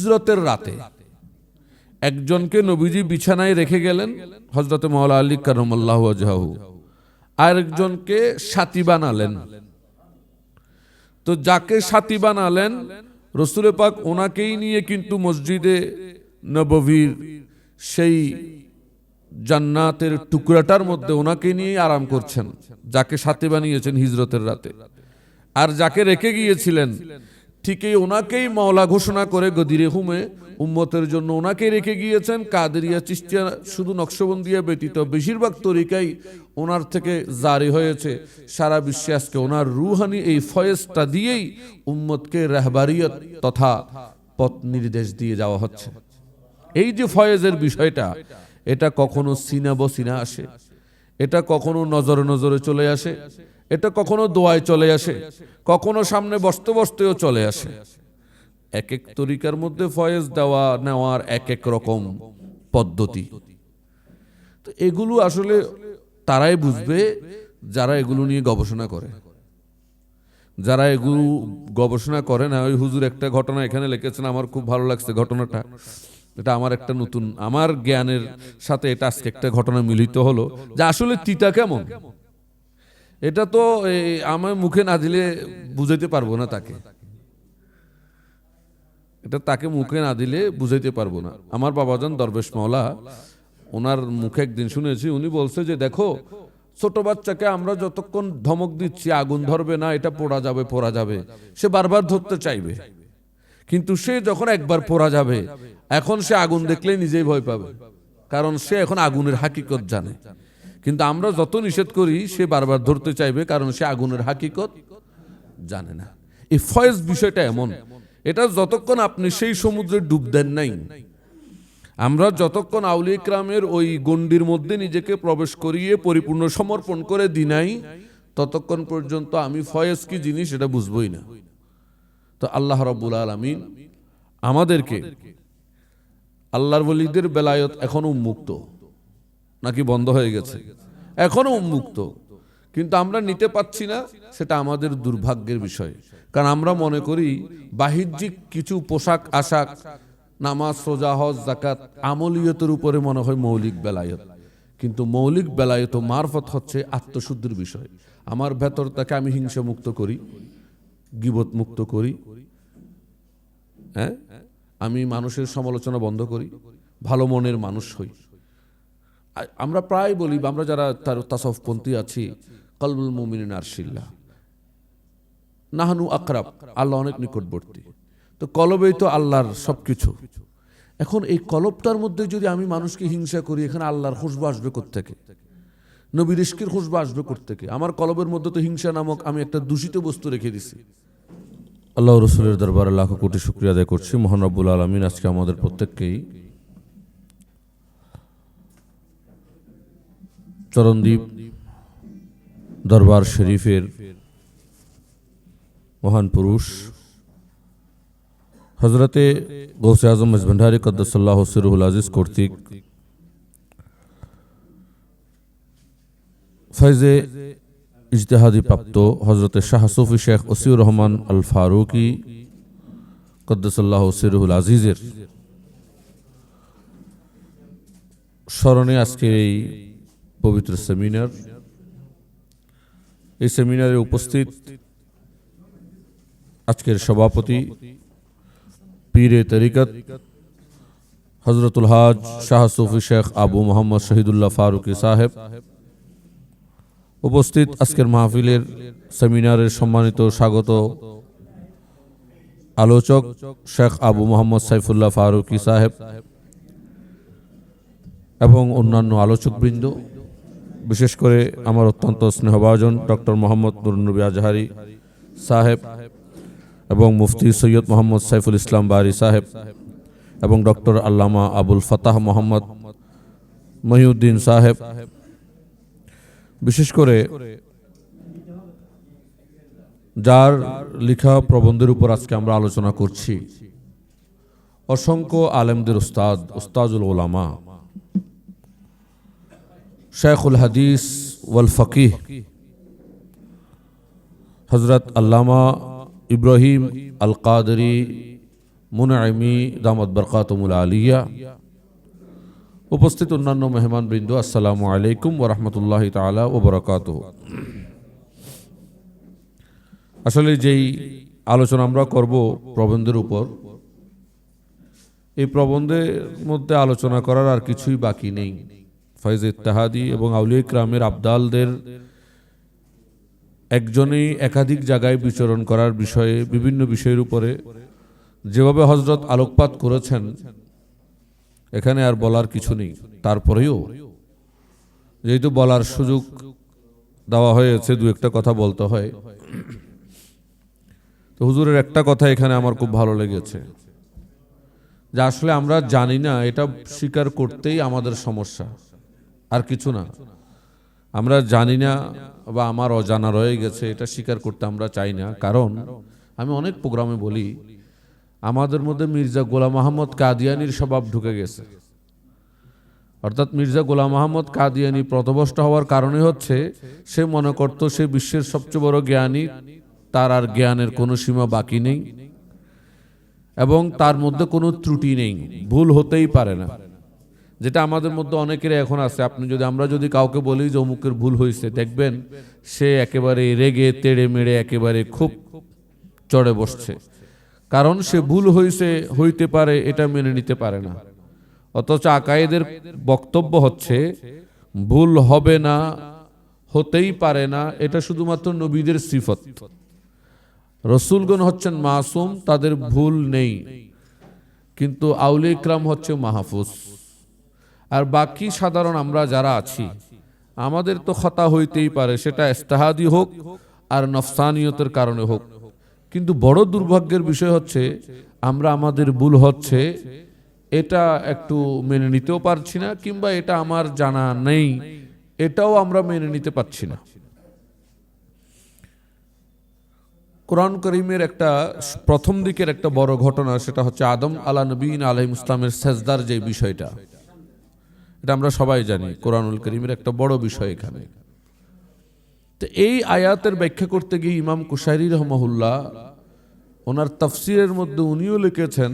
হিজরতের রাতে একজনকে নবীজি বিছানায় রেখে গেলেন, হযরত মাওলা আলী কারামাল্লাহু ওয়াজহাহু, আর একজনকে সাথী বানালেন। তো যাকে সাথী বানালেন রাসূল পাক ওনাকেই নিয়ে কিন্তু মসজিদে নববীর সেই জান্নাতের টুকরাটার মধ্যে ওনাকে নিয়ে আরাম করছেন, যাকে সাথী বানিয়েছেন হিজরতের রাতে। আর যাকে রেখে গিয়েছিলেন ঠিক এই ওনাকেই মাওলা ঘোষণা করে গদিরে হুমে উম্মতের জন্য ওনাকে রেখে গিয়েছেন। কাদেরিয়া চিশতিয়া শুধু নকশবন্দিয়া ব্যতীত বেশিরভাগ তরিকাই ওনার থেকে জারি হয়েছে। সারা বিশ্বে আজকে ওনার রুহানি এই ফয়েজটা দিয়েই উম্মতকে রাহবারিয়ত তথা পথ নির্দেশ দিয়ে যাওয়া হচ্ছে। এই যে ফয়েজের বিষয়টা, এটা কখনো সিনা বসিনা আসে, এটা কখনো নজরে নজরে চলে আসে, এটা কখনো দোয়ায় চলে আসে, কখনো সামনে বসতে বসতেও চলে আসে। এক এক তরিকার মধ্যে ফয়েজ দেওয়া নেওয়ার এক এক রকম পদ্ধতি। তো এগুলো আসলে তারাই বুঝবে যারা এগুলো নিয়ে গবেষণা করে। যারা এগুলো গবেষণা করে না, ওই হুজুর একটা ঘটনা এখানে লিখেছেন, আমার খুব ভালো লাগছে ঘটনাটা। এটা আমার একটা নতুন, আমার জ্ঞানের সাথে এটা আজকে একটা ঘটনা মিলিত হলো যে আসলে তিতা কেমন, এটা তো আমার মুখে না দিলে বুঝাইতে পারবো না তাকে, এটা তাকে মুখে না দিলে বুঝাইতে পারবো না। আমার বাবাজান দরবেশ মাওলা, ওনার মুখে একদিন শুনেছি, উনি বলছে যে দেখো ছোট বাচ্চাকে আমরা যতক্ষণ ধমক দিচ্ছি আগুন ধরবে না, এটা পোড়া যাবে পোড়া যাবে, সে বারবার ধরতে চাইবে, কিন্তু সে যখন একবার পোড়া যাবে এখন সে আগুন দেখলে নিজেই ভয় পাবে, কারণ সে এখন আগুনের হাকিকত জানে। কিন্তু আমরা যত নিষেধ করি সে বারবার ধরতে চাইবে, কারণ সে আগুনের হাকিকত জানে না। এই ফয়েজ বিষয়টা এমন, এটা যতক্ষণ আপনি সেই সমুদ্রে ডুব দেন নাই, আমরা যতক্ষণ আউলিয়া ইকরামের ওই গণ্ডির মধ্যে নিজেকে প্রবেশ করিয়ে পরিপূর্ণ সমর্পণ করে দিই নাই, ততক্ষণ পর্যন্ত আমি ফয়েজ কি জিনিস এটা বুঝবই না। তো আল্লাহ রাব্বুল আলামিন আমাদেরকে, আল্লাহর ওলিদের বেলায়ত এখনো উন্মুক্ত নাকি বন্ধ হয়ে গেছে? এখনো উন্মুক্ত, কিন্তু আমরা নিতে পাচ্ছি না, সেটা আমাদের দুর্ভাগ্যের বিষয়। কারণ আমরা মনে করি বাহ্যিক কিছু পোশাক আশাক, নামাজ রোজা হজ যাকাত আমলিয়তের উপরে মনে হয় মৌলিক বেলায়ত, কিন্তু মৌলিক বেলায়ত ও মারফত হচ্ছে আত্মশুদ্ধির বিষয়। আমার ভেতরটাকে আমি হিংসা মুক্ত করি, গীবত মুক্ত করি, হ্যাঁ, আমি মানুষের সমালোচনা বন্ধ করি, ভালো মনের মানুষ হই। আমরা প্রায় বলি, আমরা যারা তার তাসাউফপন্থী আছি, কলবুল মুমিনিন আরশিল্লাহ, নাহনু আকরাব, আল্লাহ অনেক নিকটবর্তী। তো কলবেই তো আল্লাহর সবকিছু। এখন এই কলবটার মধ্যে যদি আমি মানুষকে হিংসা করি, এখানে আল্লাহর খুশবু আসবে কোত্থেকে? নবীর ইশকের খুশবু আসবে কোত্থেকে? আমার কলবের মধ্যে তো হিংসা নামক আমি একটা দূষিত বস্তু রেখে দিছি। আল্লাহ রসুলের দরবারে লাখো কোটি শুকরিয়া আদায় করছি। মহান রব্বুল আলামিন আজকে আমাদের প্রত্যেককেই চরণদ্বীপ দরবার শরীফের মহান পুরুষ হজরতে গৌসে আজম মজভান্ডারী কদ্দাসাল্লাহু সিরহুল আজিজ কর্তৃক ফয়জে ইজতেহাদি প্রাপ্ত হজরতে শাহ সুফি শেখ ওসিউর রহমান আল ফারুকি কদ্দাসাল্লাহু সিরহুল আজিজের স্মরণে আজকের এই পবিত্র সেমিনার। এই সেমিনারে উপস্থিত আজকের সভাপতি পীরে তরিকত হজরতুল হাজ শাহ সুফি শেখ আবু মোহাম্মদ শহীদুল্লাহ ফারুকি সাহেব, উপস্থিত আজকের মাহফিলের সেমিনারের সম্মানিত স্বাগত আলোচক শেখ আবু মোহাম্মদ সাইফুল্লাহ ফারুকি সাহেব এবং অন্যান্য আলোচকবৃন্দ, বিশেষ করে আমার অত্যন্ত স্নেহভাজন ডক্টর মোহাম্মদ নুরনবী আজহারি সাহেব এবং মুফতি সৈয়দ মোহাম্মদ সাইফুল ইসলাম বারি সাহেব এবং ডক্টর আল্লামা আবুল ফাতাহ মোহাম্মদ মহিউদ্দিন সাহেব, বিশেষ করে যার লেখা প্রবন্ধের উপর আজকে আমরা আলোচনা করছি, অসংখ্য আলেমদের উস্তাদ, উস্তাজুল উলামা, শেখুল হাদিস ওয়াল ফকিহ হজরত আল্লামা ইব্রাহিম আল কাদরি মুনঈমি দামাত বরকাতুল আলিয়া, উপস্থিত অন্যান্য মেহমানবৃন্দ, আসসালামু আলাইকুম ওয়া রাহমাতুল্লাহি তাআলা ওয়া বারাকাতুহু। আসলে যেই আলোচনা আমরা করব প্রবন্ধের উপর, এই প্রবন্ধের মধ্যে আলোচনা করার আর কিছুই বাকি নেই। ফয়েজ ইত্তেহাদি এবং আউলিয়া ইকরামের আবদালদের একজনেই একাধিক জায়গায় বিচরণ করার বিষয়ে, বিভিন্ন বিষয়ের উপরে যেভাবে হযরত আলোকপাত করেছেন, এখানে আর বলার কিছু নেই। তারপরেও যেহেতু বলার সুযোগ দেওয়া হয়েছে, দু একটা কথা বলতে হয়। তো হুজুরের একটা কথা এখানে আমার খুব ভালো লেগেছে, যে আসলে আমরা জানি না, এটা স্বীকার করতেই আমাদের সমস্যা, আর কিছু না। আমরা জানি না বা আমার অজানা রয়ে গেছে, এটা স্বীকার করতে আমরা চাই না। কারণ আমি অনেক প্রোগ্রামে বলি, আমাদের মধ্যে মির্জা গোলাম আহমদ কাদিয়ানির স্বভাব ঢুকে গেছে। অর্থাৎ মির্জা গোলাম আহমদ কাদিয়ানি পথভ্রষ্ট হওয়ার কারণে হচ্ছে, সে মনে করত সে বিশ্বের সবচেয়ে বড় জ্ঞানী, তার আর জ্ঞানের কোনো সীমা বাকি নেই এবং তার মধ্যে কোনো ত্রুটি নেই, ভুল হতেই পারে না। যেটা আমাদের মধ্যে অনেকের এখন আছে। আমরা যদি কাউকে বলি যে অমুকের ভুল হয়েছে, দেখবেন সে একেবারে রেগে তেড়ে মেড়ে একেবারে খুব চড়ে বসছে, কারণ সে ভুল হইতে পারে এটা মেনে নিতে পারে না। অথচ আকায়েদের বক্তব্য হচ্ছে ভুল হবে না, হতেই পারে না, এটা শুধুমাত্র নবীদের সিফত। রসুলগণ হচ্ছেন মাসুম, তাদের ভুল নেই, কিন্তু আউলিয়া ইকরাম হচ্ছে মাহফুজ। আর বাকি সাধারণ আমরা যারা আছি, আমাদের তো খতা হইতেই পারে, সেটা ইজতিহাদি হোক আর নফসানিয়তের কারণে হোক। কিন্তু বড় দুর্ভাগ্যের বিষয় হচ্ছে, আমরা আমাদের ভুল হচ্ছে এটা একটু মেনে নিতেও পারছি না, কিংবা এটা আমার জানা নেই এটাও আমরা মেনে নিতে পারছি না। কোরআন করিমের একটা প্রথম দিকের একটা বড় ঘটনা, সেটা হচ্ছে আদম আলা নবীন আলাইহিস সালামের সেজদার যে বিষয়টা, এটা আমরা সবাই জানি। কোরআনুল করিমের একটা বড় বিষয় এখানে। তো এই আয়াতের ব্যাখ্যা করতে গিয়ে ইমাম কুশাইরি রহমাহুল্লাহ ওনার তাফসিরের মধ্যে উনিও লিখেছেন,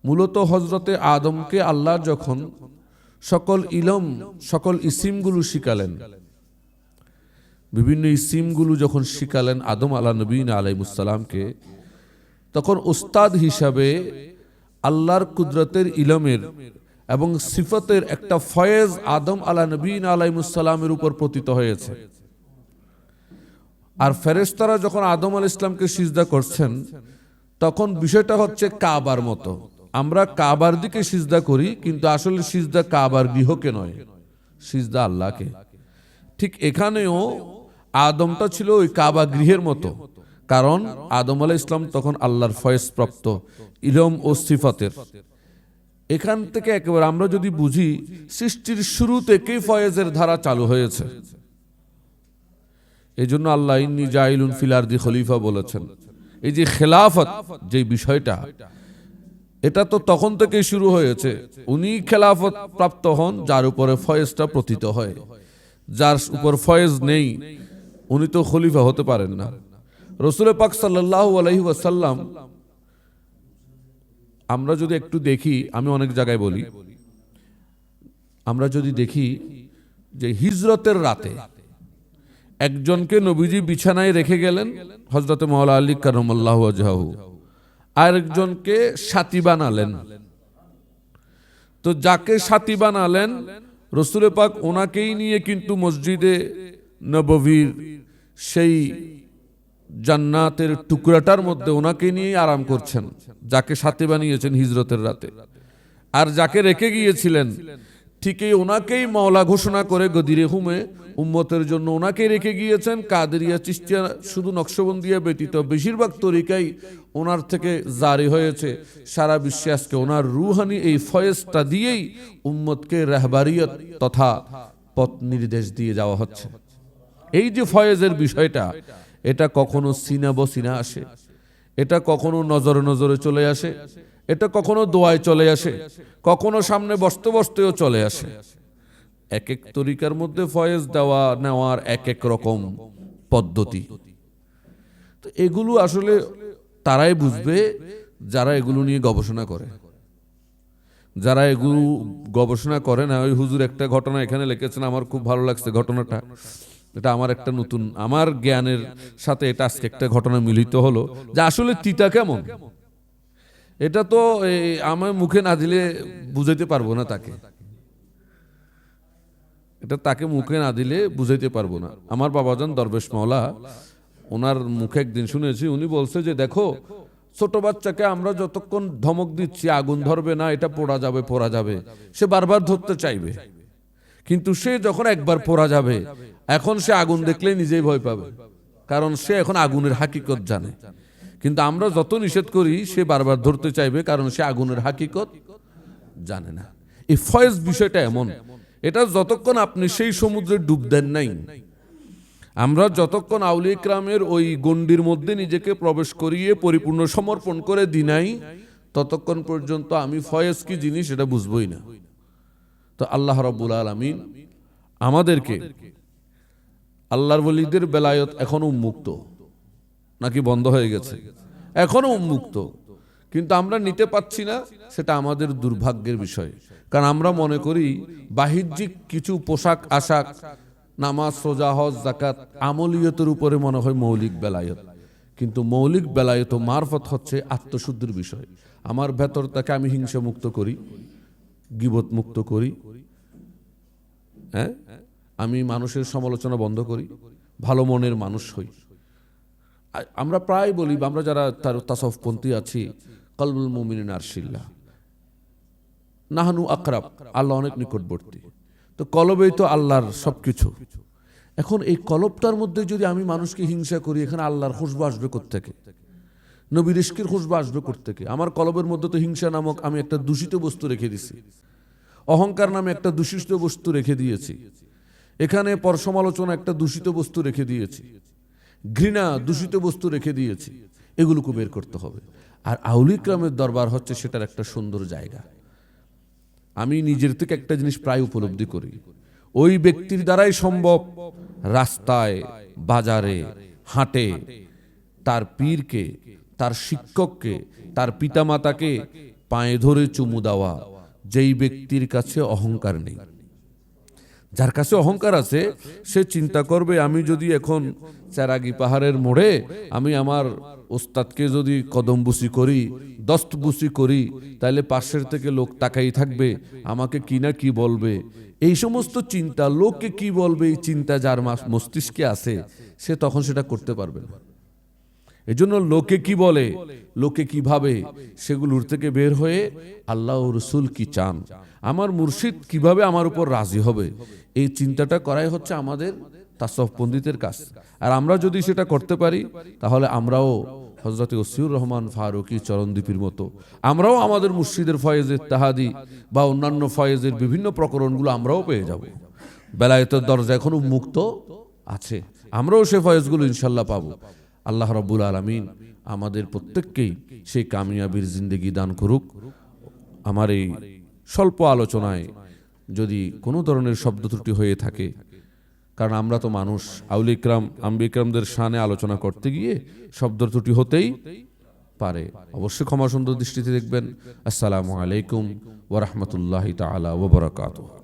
মূলত হযরতে আদমকে আল্লাহ যখন সকল ইসিমগুলো শিখালেন, বিভিন্ন ইসিমগুলো যখন শিখালেন আদম আলা নবীন আলাইহিস সালামকে, তখন উস্তাদ হিসাবে আল্লাহর কুদরতের ইলমের এবং সিফতের একটা ফয়েজ আদম আলা নবীন আলাইহিস সালামের উপর পতিত হয়েছে। আর ফেরেশতারা যখন আদম আলাইহিস সালামকে সিজদা করছেন, তখন বিষয়টা হচ্ছে কাবার মতো। আমরা কাবার দিকে সিজদা করি, কিন্তু আসলে সিজদা কাবার গৃহকে নয়, সিজদা আল্লাহকে। ঠিক এখানেও আদমটা ছিল ওই কাবা গৃহের মতো, কারণ আদম আলাইহিস সালাম তখন আল্লাহর ফয়েজ প্রাপ্ত ইলম ও সিফাতের। এখান থেকে একেবারে আমরা যদি বুঝি, সৃষ্টির শুরু থেকেই ফয়েজের ধারা চালু হয়েছে। এই জন্য আল্লাহ ইন্নী জাইলুন ফিল আরদি খলিফা বলেছেন। এই যে খেলাফত যে বিষয়টা, এটা তো তখন থেকেই শুরু হয়েছে। উনি খেলাফত প্রাপ্ত হন যার উপরে ফয়েজটা প্রতীত হয়। যার উপর ফয়েজ নেই, উনি তো খলিফা হতে পারেন না। রাসূল পাক সাল্লাল্লাহু আলাইহি ওয়াসাল্লাম, আমরা যদি একটু দেখি, আমি অনেক জায়গায় বলি, আমরা যদি দেখি যে হিজরতের রাতে একজনকে নবীজি বিছানায় রেখে গেলেন, হযরতে মাওলা আলী কারামাল্লাহু ওয়াজহাহু, আর একজনকে সাথী বানালেন। তো যাকে সাথী বানালেন, রাসূল পাক ওনাকেই নিয়ে কিন্তু মসজিদে নববীর সেই জান্নাতের টুকরাটার মধ্যে ওনাকে নিয়ে আরাম করছেন, যাকে সাথী বানিয়েছেন হিজরতের রাতে। আর যাকে রেখে গিয়েছিলেন, ঠিক এই ওনাকেই মাওলা ঘোষণা করে গদিরে হুমে উম্মতের জন্য ওনাকে রেখে গিয়েছেন। কাদেরিয়া চিশতিয়া শুধু নকশবন্দিয়া ব্যতীত বেশিরভাগ তরিকাই ওনার থেকে জারি হয়েছে। সারা বিশ্বে আজকে ওনার রুহানি এই ফয়েজটা দিয়েই উম্মতকে রাহবারিয়ত তথা পথ নির্দেশ দিয়ে যাওয়া হচ্ছে। এই যে ফয়েজের বিষয়টা, এটা কখনো সিনা বসিনা আসে, এটা কখনো নজরে নজরে চলে আসে, এটা কখনো দোয়ায় চলে আসে, কখনো সামনে বসতে বসতেও চলে আসে। এক এক তরিকার মধ্যে ফয়েজ দেওয়া নেওয়ার এক এক রকম পদ্ধতি। তো এগুলো আসলে তারাই বুঝবে যারা এগুলো নিয়ে গবেষণা করে, যারা এগুলো গবেষণা করে না, ওই হুজুর একটা ঘটনা এখানে লিখেছেন, আমার খুব ভালো লাগছে ঘটনাটা। এটা আমার একটা নতুন, আমার জ্ঞানের সাথে এটা আজকে একটা ঘটনা মিলিত হলো যে আসলে তিতা কেমন, এটা তো আমার মুখে না দিলে বুঝাইতে পারবো না তাকে, এটা তাকে মুখে না দিলে বুঝাইতে পারবো না। আমার বাবাজান দরবেশ মাওলা, ওনার মুখে একদিন শুনেছি, উনি বলছে যে দেখো, ছোট বাচ্চাকে আমরা যতক্ষণ ধমক দিচ্ছি আগুন ধরবে না, এটা পোড়া যাবে পোড়া যাবে, সে বারবার ধরতে চাইবে, কিন্তু সে যখন একবার পোড়া যাবে, এখন সে আগুন দেখলে নিজেই ভয় পাবে, কারণ সে এখন আগুনের হাকিকত জানে। কিন্তু আমরা যত নিষেধ করি সে বারবার ধরতে চাইবে, কারণ সে আগুনের হাকিকত জানে না। এই ফয়েজ বিষয়টা এমন, এটা যতক্ষণ আপনি সেই সমুদ্রে ডুব দেন নাই, আমরা যতক্ষণ আউলিয়া ইকরামের ওই গণ্ডির মধ্যে নিজেকে প্রবেশ করিয়ে পরিপূর্ণ সমর্পণ করে দিই নাই, ততক্ষণ পর্যন্ত আমি ফয়েজ কি জিনিস এটা বুঝবই না। তো আল্লাহ রাব্বুল আলামিন আমাদেরকে, আল্লাহর ওলিদের বেলায়ত এখনো উন্মুক্ত নাকি বন্ধ হয়ে গেছে? এখনো উন্মুক্ত, কিন্তু আমরা নিতে পাচ্ছি না, সেটা আমাদের দুর্ভাগ্যের বিষয়। কারণ আমরা মনে করি বাহ্যিক কিছু পোশাক আশাক, নামাজ, রোজা, হজ, যাকাত, আমলিয়তের উপরে মনে হয় মৌলিক বেলায়ত, কিন্তু মৌলিক বেলায়ত ও মারফত হচ্ছে আত্মশুদ্ধির বিষয়। আমার ভেতরটাকে আমি হিংসা মুক্ত করি, গীবত মুক্ত করি, হ্যাঁ, আমি মানুষের সমালোচনা বন্ধ করি, ভালো মনের মানুষ হই। আমরা প্রায় বলি, আমরা যারা তার তাসাউফপন্থী আছি, কলবুল মুমিনিন আরশিল্লাহ, নাহনু আকরাব, আল্লাহ অনেক নিকটবর্তী। তো কলবেই তো আল্লাহর সবকিছু। এখন এই কলবটার মধ্যে যদি আমি মানুষকে হিংসা করি, এখানে আল্লাহর খুশবু আসবে কোত্থেকে? নবীর ইশকের খুশবু আসবে কোত্থেকে? আমার কলবের মধ্যে তো হিংসা নামক আমি একটা দূষিত বস্তু রেখে দিছি, অহংকার নামে একটা দূষিত বস্তু রেখে দিয়েছি, এখানে পরসমালোচনা একটা দূষিত বস্তু রেখে দিয়েছি, ঘৃণা দূষিত বস্তু রেখে দিয়েছি। এগুলোকে বের করতে হবে। আর আউলিয়া ইকরামের দরবার হচ্ছে সেটার একটা সুন্দর জায়গা। আমি নিজের থেকে একটা জিনিস প্রায় উপলব্ধি করি, ওই ব্যক্তির দ্বারাই সম্ভব রাস্তায় বাজারে হাটে তার পীরকে, তার শিক্ষককে, তার পিতামাতাকে পায়ে ধরে চুমু দেওয়া, যেই ব্যক্তির কাছে অহংকার নেই। যার কাছে অহংকার আছে সে চিন্তা করবে, আমি যদি এখন চেরাগি পাহাড়ের মোড়ে আমি আমার ওস্তাদকে যদি কদম বুসি করি, দস্ত বুসি করি, তাহলে পাশের থেকে লোক তাকাই থাকবে, আমাকে কি না কি বলবে। এই সমস্ত চিন্তা, লোকে কি বলবে, এই চিন্তা যার মস্তিষ্কে আছে, সে তখন সেটা করতে পারবে না। এজন্য লোকে কি বলে, লোকে কি ভাবে, সেগুলোর থেকে বের হয়ে আল্লাহ ও রসুল কি চান, আমার মুর্শিদ কিভাবে আমার উপর রাজি হবে, এই চিন্তাটা করাই হচ্ছে আমাদের তাসাউফ পণ্ডিতের কাজ। আর আমরা যদি সেটা করতে পারি, তাহলে আমরাও হযরত ওসিউর রহমান ফারুকী চরণদ্বীপের মতো, আমরাও আমাদের মুর্শিদের ফয়েজের তাহাদি বা অন্যান্য ফয়েজের বিভিন্ন প্রকরণগুলো আমরাও পেয়ে যাব। বেলায়েতের দরজা এখন উন্মুক্ত আছে, আমরাও সে ফয়েজগুলো ইনশাল্লাহ পাবো। আল্লাহ রাব্বুল আলামিন আমাদের প্রত্যেককেই সেই কামিয়াবির জিন্দেগি দান করুক। আমার এই স্বল্প আলোচনায় যদি কোনো ধরনের শব্দ ত্রুটি হয়ে থাকে, কারণ আমরা তো মানুষ, আউলিয়া ইকরাম আম্বিয়া ইকরামদের শানে আলোচনা করতে গিয়ে শব্দ ত্রুটি হতেই পারে, অবশ্যই ক্ষমা সুন্দর দৃষ্টিতে দেখবেন। আসসালামু আলাইকুম ওয়া রাহমাতুল্লাহি তাআলা ওয়া বারাকাতুহু।